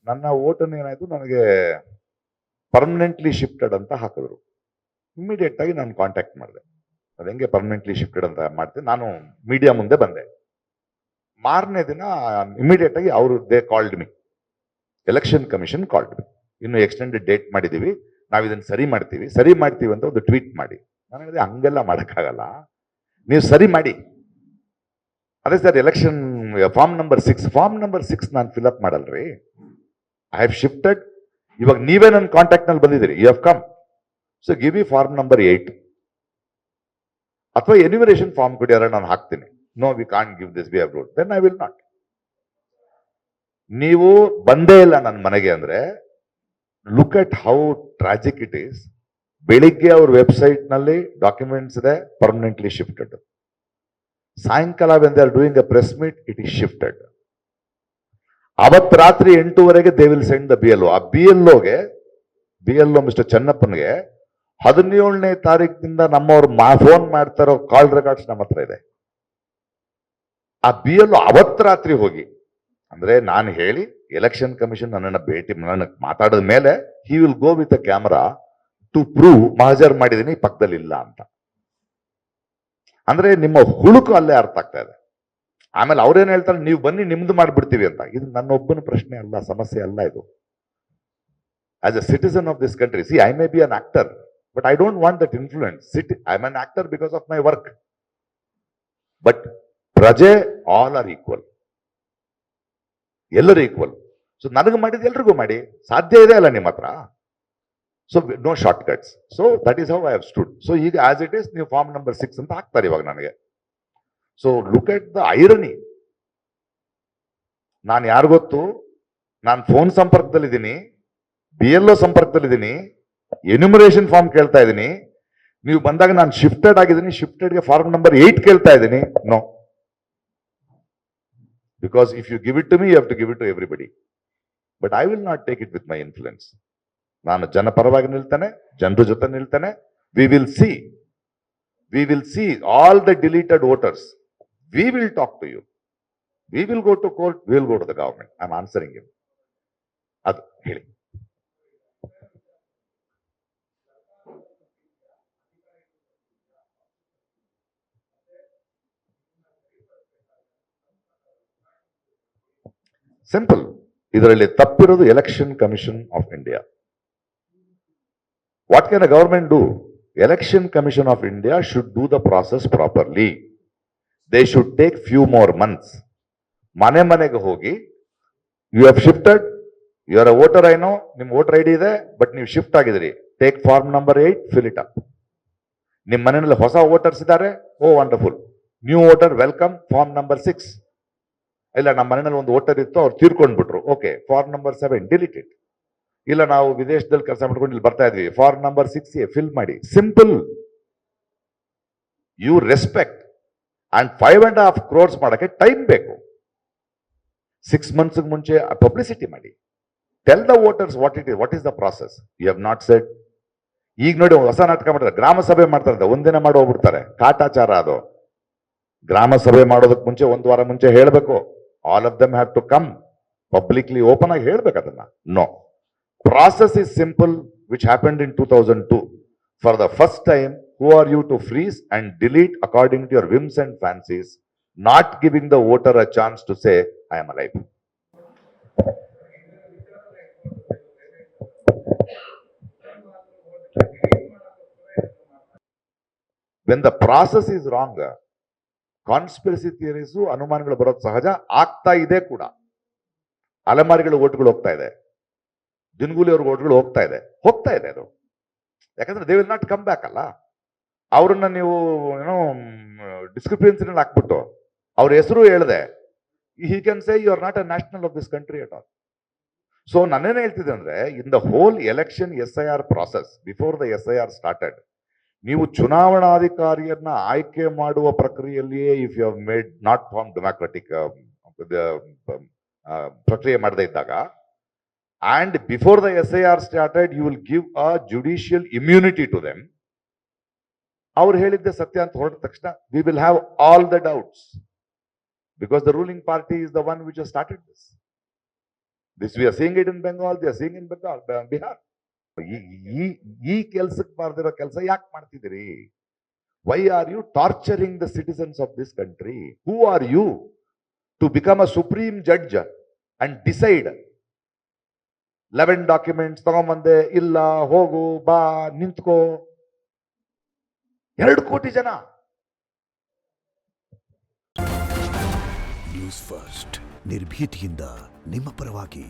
ನನ್ನ ಓಟನ್ನು ಏನಾಯ್ತು, ನನಗೆ ಪರ್ಮನೆಂಟ್ಲಿ ಶಿಫ್ಟೆಡ್ ಅಂತ ಹಾಕಿದ್ರು. ಇಮಿಡಿಯೇಟ್ ಆಗಿ ನಾನು ಕಾಂಟ್ಯಾಕ್ಟ್ ಮಾಡಿದೆ. ಅದು ಹೆಂಗೆ ಪರ್ಮನೆಂಟ್ಲಿ ಶಿಫ್ಟೆಡ್ ಅಂತ ಮಾಡ್ತೀನಿ, ನಾನು ಮೀಡಿಯಾ ಮುಂದೆ ಬಂದೆ. ಮಾರನೇ ದಿನ ಇಮಿಡಿಯೇಟ್ ಆಗಿ ಅವರು they called me, election commission called ಮಿ, ಇನ್ನು ಎಕ್ಸ್ಟೆಂಡೆಡ್ ಡೇಟ್ ಮಾಡಿದೀವಿ, ನಾವು ಇದನ್ನು ಸರಿ ಮಾಡ್ತೀವಿ ಅಂತ ಒಂದು ಟ್ವೀಟ್ ಮಾಡಿ. ನಾನು ಹೇಳಿದೆ ಹಂಗೆಲ್ಲ ಮಾಡೋಕ್ಕಾಗಲ್ಲ, ನೀವು ಸರಿ ಮಾಡಿ. ಅದೇ ಸರ್ ಎಲೆಕ್ಷನ್ ಫಾರ್ಮ್ ನಂಬರ್ 6 ನಾನು ಫಿಲ್ಅಪ್ ಮಾಡಲ್ರಿ, ಐ ಹ್ಯಾವ್ ಶಿಫ್ಟೆಡ್. ಇವಾಗ ನೀವೇ ನನ್ನ ಕಾಂಟ್ಯಾಕ್ಟ್ ನಲ್ಲಿ ಬಂದಿದ್ದೀರಿ, you have come, so give me form number 8 ಅಥವಾ ಎನ್ಯುಮರೇಷನ್ ಫಾರ್ಮ್ ಕೊಡಿಯಾರ, ನಾನು ಹಾಕ್ತೀನಿ. No, we can't give this, we have ruled, then I will not. ನೀವು ಬಂದೇ ಇಲ್ಲ ನನ್ನ ಮನೆಗೆ ಅಂದ್ರೆ, look at how tragic it is. ಬೆಳಿಗ್ಗೆ ಅವ್ರ ವೆಬ್ಸೈಟ್ ನಲ್ಲಿ ಡಾಕ್ಯುಮೆಂಟ್ಸ್ ಇದೆ, ಪರ್ಮನೆಂಟ್ಲಿ ಶಿಫ್ಟೆಡ್. ಸಾಯಂಕಾಲ when they are doing a press meet, it is shifted. ಅವತ್ತು ರಾತ್ರಿ 8:30ಗೆ they will send the BLO. ಆ BLO ಮಿಸ್ಟರ್ ಚೆನ್ನಪ್ಪನ್ಗೆ 17ನೇ ತಾರೀಕಿನಿಂದ ನಮ್ಮವ್ರು ಫೋನ್ ಮಾಡ್ತಾರೋ ಕಾಲ್ ರೆಕಾರ್ಡ್ಸ್ ನಮ್ಮ ಹತ್ರ ಇದೆ. ಆ BLO ಅವತ್ತು ರಾತ್ರಿ ಹೋಗಿ, ಅಂದ್ರೆ ನಾನು ಹೇಳಿ ಎಲೆಕ್ಷನ್ ಕಮಿಷನ್ ನನ್ನ ಮಾತಾಡಿದ ಮೇಲೆ he will go with a camera to prove ಮಹಜರ್ ಮಾಡಿದೀನಿ, ಪಕ್ಕದಲ್ಲಿ ಇಲ್ಲ ಅಂತ. ಅಂದ್ರೆ ನಿಮ್ಮ ಹುಳುಕು ಅಲ್ಲೇ ಅರ್ಥ ಆಗ್ತಾ ಇದೆ. ಆಮೇಲೆ ಅವ್ರೇನ್ ಹೇಳ್ತಾರೆ, ನೀವು ಬನ್ನಿ ನಿಮ್ದು ಮಾಡ್ಬಿಡ್ತೀವಿ ಅಂತ. ಇದು ನನ್ನೊಬ್ಬನ ಪ್ರಶ್ನೆ ಅಲ್ಲ, ಸಮಸ್ಯೆ ಅಲ್ಲ ಇದು. As a citizen of this country, see, I may be an actor, but I don't want that influence. I am an actor because of my work, but ಪ್ರಜೆ ಆಲ್ ಆರ್ ಈಕ್ವಲ್, ಎಲ್ಲರೂ ಈಕ್ವಲ್. ಸೊ ನನಗೆ ಮಾಡಿದ ಎಲ್ರಿಗೂ ಮಾಡಿ, ಸಾಧ್ಯ ಇದೆ ಅಲ್ಲ ನಿಮ್ಮ ಹತ್ರ. So no shortcuts. So that is how I have stood. So ಈಗ ಆಸ್ ಇಟ್ ಈಸ್ ನೀವು ಫಾರ್ಮ್ ನಂಬರ್ 6 ಅಂತ ಹಾಕ್ತಾರೆ ಇವಾಗ ನನಗೆ. So look at the irony. ನಾನು ಯಾರು ಗೊತ್ತು, ನಾನು ಫೋನ್ ಸಂಪರ್ಕದಲ್ಲಿದ್ದೀನಿ, BLO ಸಂಪರ್ಕದಲ್ಲಿದ್ದೀನಿ, ಎನ್ಯುಮರೇಷನ್ ಫಾರ್ಮ್ ಕೇಳ್ತಾ ಇದ್ದೀನಿ. ನೀವು ಬಂದಾಗ ನಾನು ಶಿಫ್ಟೆಡ್ ಆಗಿದ್ದೀನಿ, ಶಿಫ್ಟೆಡ್ಗೆ ಫಾರ್ಮ್ ನಂಬರ್ 8 ಕೇಳ್ತಾ ಇದ್ದೀನಿ. No, because if you give it to me, you have to give it to everybody. But I will not take it with my influence. ನಾನು ಜನಪರವಾಗಿ ನಿಲ್ತಾನೆ, ಜನರ ಜೊತೆ ನಿಲ್ತಾನೆ. We will see all the deleted voters. We will talk to you. We will go to court, we will go to the government. I am answering you. ಅದು ಹೇಳಿ. Simple. ಇದರಲ್ಲಿ ತಪ್ಪಿರೋದು election commission of India. What can a government do? Election commission of India should do the process properly. They should take few more months. ಮನೆಗೆ ಹೋಗಿ, you have shifted, you are a voter, I know, ನಿಮ್ voter ID ಇದೆ, but ನೀವು shift ಆಗಿದ್ದೀರಿ. Take form number 8, fill it up. ನಿಮ್ಮ ಮನೆಯಲ್ಲಿ ಹೊಸ voters ಇದ್ದಾರೆ, oh wonderful, new voter welcome, form number 6. ಇಲ್ಲ, ನಮ್ಮ ಮನೆಯಲ್ಲಿ ಒಂದು ವೋಟರ್ ಇತ್ತು, ಅವ್ರು ತೀರ್ಕೊಂಡ್ಬಿಟ್ರು, okay, form number 7 delete it. ಇಲ್ಲ, ನಾವು ವಿದೇಶದಲ್ಲಿ ಕೆಲಸ ಮಾಡ್ಕೊಂಡು ಇಲ್ಲಿ ಬರ್ತಾ ಇದ್ವಿ, ಫಾರ್ಮ್ ನಂಬರ್ 6A ಫಿಲ್ ಮಾಡಿ. Simple. You respect. And 5.5 crores ಮಾಡಕ್ಕೆ ಟೈಮ್ ಬೇಕು. 6 months ಮುಂಚೆ ಪಬ್ಲಿಸಿಟಿ ಮಾಡಿ. Tell the voters what is the process. You have not said. ಈಗ ನೋಡಿ, ಹೊಸ ನಾಟಕ ಮಾಡ್ತಾರೆ, ಗ್ರಾಮ ಸಭೆ ಮಾಡ್ತಾರೆ, ಒಂದಿನ ಮಾಡಿ ಹೋಗ್ಬಿಡ್ತಾರೆ. ಕಾಟಾಚಾರ ಅದು. ಗ್ರಾಮ ಸಭೆ ಮಾಡೋದಕ್ಕೆ ಮುಂಚೆ 1 ವಾರ ಮುಂಚೆ ಹೇಳಬೇಕು. All of them have to come publicly, open ಆಗಿ ಹೇಳ್ಬೇಕು ಅದನ್ನ. No, process is simple, which happened in 2002. For the first time, who are you to freeze and delete according to your whims and fancies, not giving the voter a chance to say, I am alive. When the process is wrong, conspiracy theories, ಅನುಮಾನಗಳು ಬರೋದು ಸಹಜ, ಆಗ್ತಾ ಇದೆ ಕೂಡ. ಅಲೆಮಾರಿಗಳ ಓಟ್ಗಳು ಹೋಗ್ತಾ ಇದೆ, ದಿನಗೂಲಿ ಅವ್ರಿಗೆ ಓಟ್ಗಳು ಹೋಗ್ತಾ ಇದೆ ಅದು. ಯಾಕಂದ್ರೆ they will not come back ಅಲ್ಲ. ಅವ್ರನ್ನ ನೀವು ಏನೋ ಡಿಸ್ಕ್ರಿಪೆನ್ಸಿನಲ್ಲಿ ಹಾಕ್ಬಿಟ್ಟು ಅವ್ರ ಹೆಸರು ಹೇಳಿದೆ, he can say you are not a national of this country at all. So ನಾನೇನು ಹೇಳ್ತಿದ್ದೆ ಅಂದ್ರೆ, in the whole election SIR process, before the SIR started, ನೀವು ಚುನಾವಣಾಧಿಕಾರಿಯನ್ನ ಆಯ್ಕೆ ಮಾಡುವ ಪ್ರಕ್ರಿಯೆಯಲ್ಲಿಯೇ if you have made not form democratic ಪ್ರಕ್ರಿಯೆ ಮಾಡದೇ ಇದ್ದಾಗ, and before the SIR started, you will give a judicial immunity to them. ಅವ್ರು ಹೇಳಿದ್ದೆ ಸತ್ಯ ಅಂತ ಹೊರಟ ತಕ್ಷಣ, we will have all the doubts, because the ruling party is the one which has started this. This we are seeing it in Bengal, they are seeing in Bihar. ಈ ಕೆಲ್ಸಕ್ಕೆ ಬಾರ್ದಿರೋ ಕೆಲಸ ಯಾಕೆ ಮಾಡ್ತಿದ್ದೀರಿ? Why are you torturing the citizens of this country? Who are you to become a supreme judge and decide? 11 documents ತಗೊಂಬಂದೆ, ಇಲ್ಲ ಹೋಗು ಬಾ ನಿಂತ್ಕೋ. 2 ಕೋಟಿ ಜನ. ನ್ಯೂಸ್ ಫಸ್ಟ್ ನಿರ್ಭೀತಿಯಿಂದ ನಿಮ್ಮ ಪರವಾಗಿ.